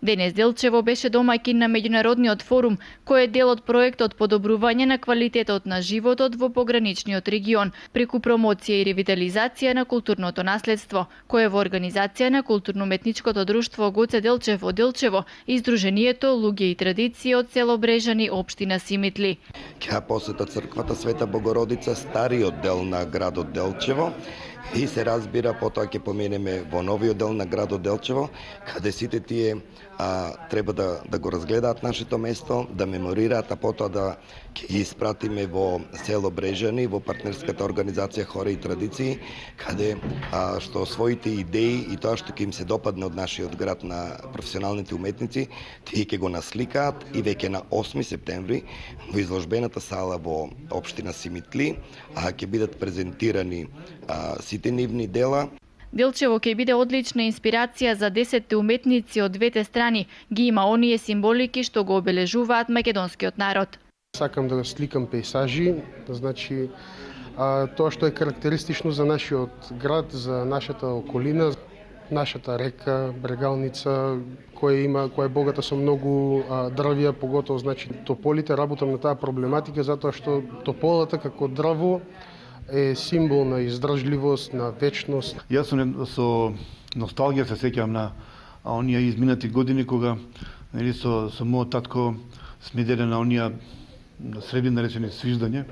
Денес Делчево беше домаќин на меѓународниот форум, кој е дел од проектот подобрување на квалитетот на животот во пограничниот регион преку промоција и ревитализација на културното наследство, кој е во организација на културно-уметничкото друштво Гоце Делчев од Делчево и Сдруженијето Луѓе и традиции од село Брежани, општина Симитли. Ќе посета црквата Света Богородица, стариот дел на градот Делчево, и се разбира потоа ќе поминеме во новиот дел на градот Делчево, каде сите тие треба да го разгледаат нашето место, да меморираат, а потоа да ќе ги испратиме во село Брежани, во партнерската организација Хора и традиции, каде што своите идеи и тоа што ќе им се допадне од нашиот град на професионалните уметници, тие ќе го насликаат и веќе на 8 септември во изложбената сала во општина Симитли ќе бидат презентирани сите нивни дела. Делчево ќе биде одлична инспирација за 10 уметници од двете страни. Ги има оние символики што го обележуваат македонскиот народ. Сакам да сликам пейсажи, значи тоа што е карактеристично за нашиот град, за нашата околина, нашата река, брегалница, која е богата со многу дрвја, поготово значи тополите. Работам на таа проблематика затоа што тополата како дрво е символ на издржливост, на вечност. Јас со носталгија се сеќавам на оние изминати години кога со мојот татко сме деле на оние средни наречени свиждање.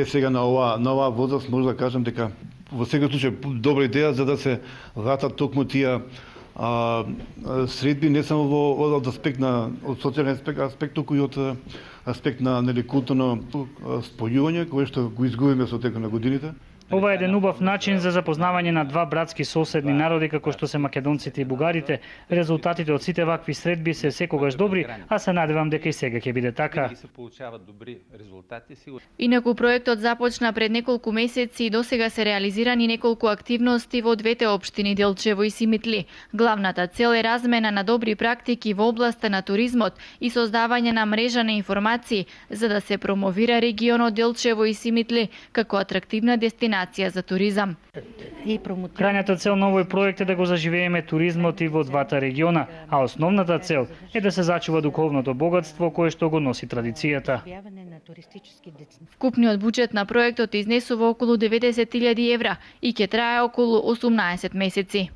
Сега на оваа возраст може да кажам дека во секој случај добра идеја за да се вратат токму тие средби не само од аспект на од социјален аспект, туку и од аспект на културно спојување кое што го изгубиме со текот на годините. Ова е еден убав начин за запознавање на два братски соседни народи како што се македонците и бугарите. Резултатите од сите вакви средби се секогаш добри, а се надевам дека и сега ќе биде така. Инаку проектот започна пред неколку месеци и досега се реализирани неколку активности во двете општини Делчево и Симитли. Главната цел е размена на добри практики во областа на туризмот и создавање на мрежа на информации за да се промовира регионот Делчево и Симитли како атрактивна дестинација за туризам. Крајната цел на овој проект е да го заживееме туризмот и во двата региона, а основната цел е да се зачува духовното богатство кое што го носи традицијата. Вкупниот буџет на проектот изнесува околу 90.000 евра и ќе трае околу 18 месеци.